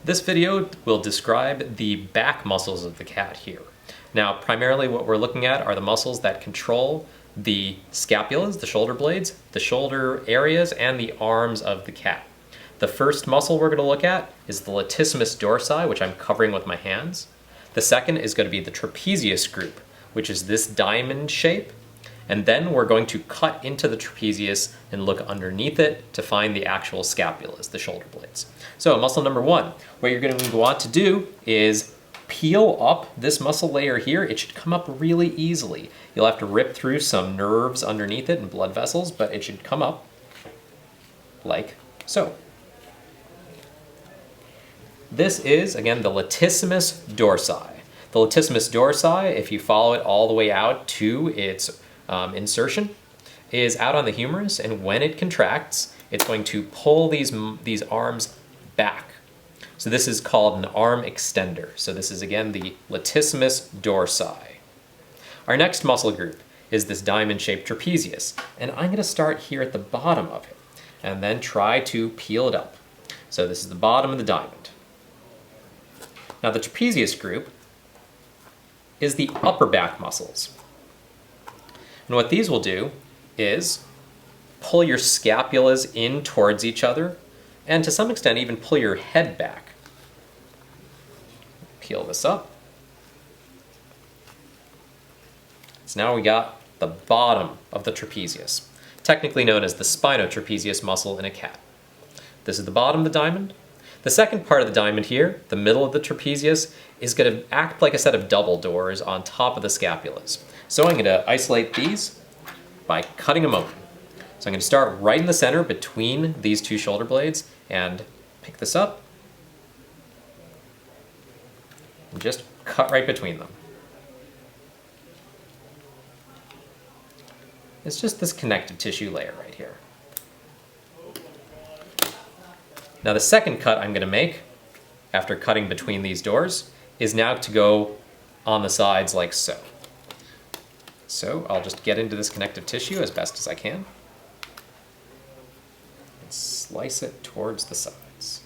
This video will describe the back muscles of the cat here. Now, primarily what we're looking at are the muscles that control the scapulas, the shoulder blades, the shoulder areas, and the arms of the cat. The first muscle we're going to look at is the latissimus dorsi, which I'm covering with my hands. The second is going to be the trapezius group, which is this diamond shape. And then we're going to cut into the trapezius and look underneath it to find the actual scapulas, the shoulder blades. So muscle number one, what you're going to want to do is peel up this muscle layer here. It should come up really easily. You'll have to rip through some nerves underneath it and blood vessels, but it should come up like so. This is, again, the latissimus dorsi. The latissimus dorsi, if you follow it all the way out to its insertion, is out on the humerus, and when it contracts, it's going to pull these arms back. So this is called an arm extender. So this is, again, the latissimus dorsi. Our next muscle group is this diamond-shaped trapezius, and I'm going to start here at the bottom of it, and then try to peel it up. So this is the bottom of the diamond. Now the trapezius group is the upper back muscles. And what these will do is pull your scapulas in towards each other, and to some extent even pull your head back. Peel this up. So now we got the bottom of the trapezius, technically known as the spinotrapezius muscle in a cat. This is the bottom of the diamond. The second part of the diamond here, the middle of the trapezius, is going to act like a set of double doors on top of the scapulas. So I'm going to isolate these by cutting them open. So I'm going to start right in the center between these two shoulder blades and pick this up and just cut right between them. It's just this connective tissue layer right here. Now the second cut I'm going to make, after cutting between these doors, is now to go on the sides like so. So I'll just get into this connective tissue as best as I can and slice it towards the sides.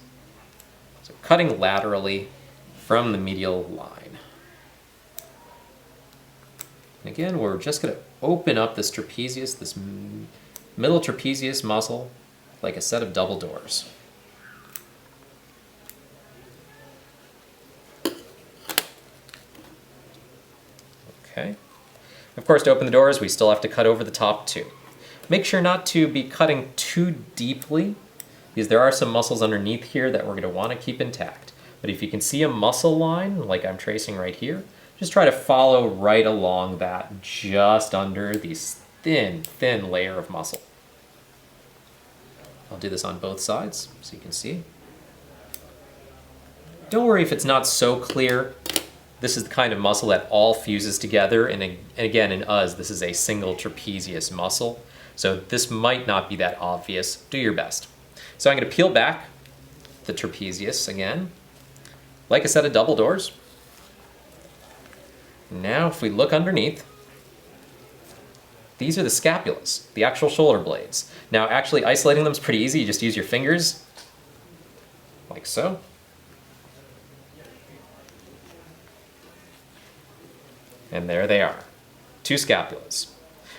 So cutting laterally from the medial line. And again, we're just going to open up this trapezius, this middle trapezius muscle, like a set of double doors. Okay. Of course, to open the doors, we still have to cut over the top too. Make sure not to be cutting too deeply, because there are some muscles underneath here that we're going to want to keep intact. But if you can see a muscle line, like I'm tracing right here, just try to follow right along that, just under this thin layer of muscle. I'll do this on both sides so you can see. Don't worry if it's not so clear. This is the kind of muscle that all fuses together, and again, in us, this is a single trapezius muscle, so this might not be that obvious. Do your best. So I'm going to peel back the trapezius again, like a set of double doors. Now, if we look underneath, these are the scapulas, the actual shoulder blades. Now, actually isolating them is pretty easy. You just use your fingers, like so. And there they are, two scapulas.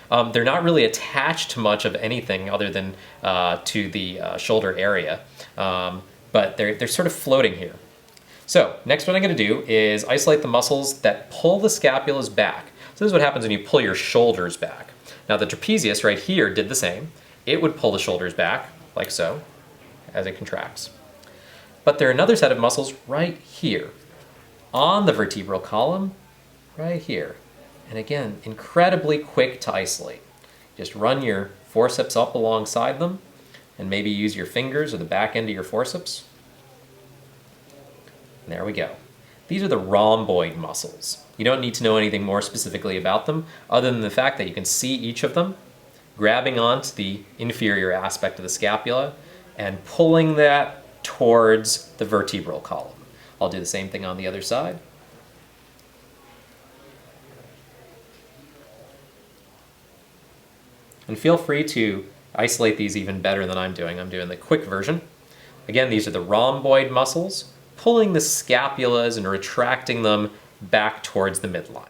They're not really attached to much of anything other than to the shoulder area, but they're sort of floating here. So next what I'm going to do is isolate the muscles that pull the scapulas back. So this is what happens when you pull your shoulders back. Now the trapezius right here did the same. It would pull the shoulders back, like so, as it contracts. But there are another set of muscles right here, on the vertebral column, right here. And again, incredibly quick to isolate. Just run your forceps up alongside them and maybe use your fingers or the back end of your forceps. And there we go. These are the rhomboid muscles. You don't need to know anything more specifically about them other than the fact that you can see each of them grabbing onto the inferior aspect of the scapula and pulling that towards the vertebral column. I'll do the same thing on the other side. And feel free to isolate these even better than I'm doing. I'm doing the quick version. Again, these are the rhomboid muscles pulling the scapulas and retracting them back towards the midline.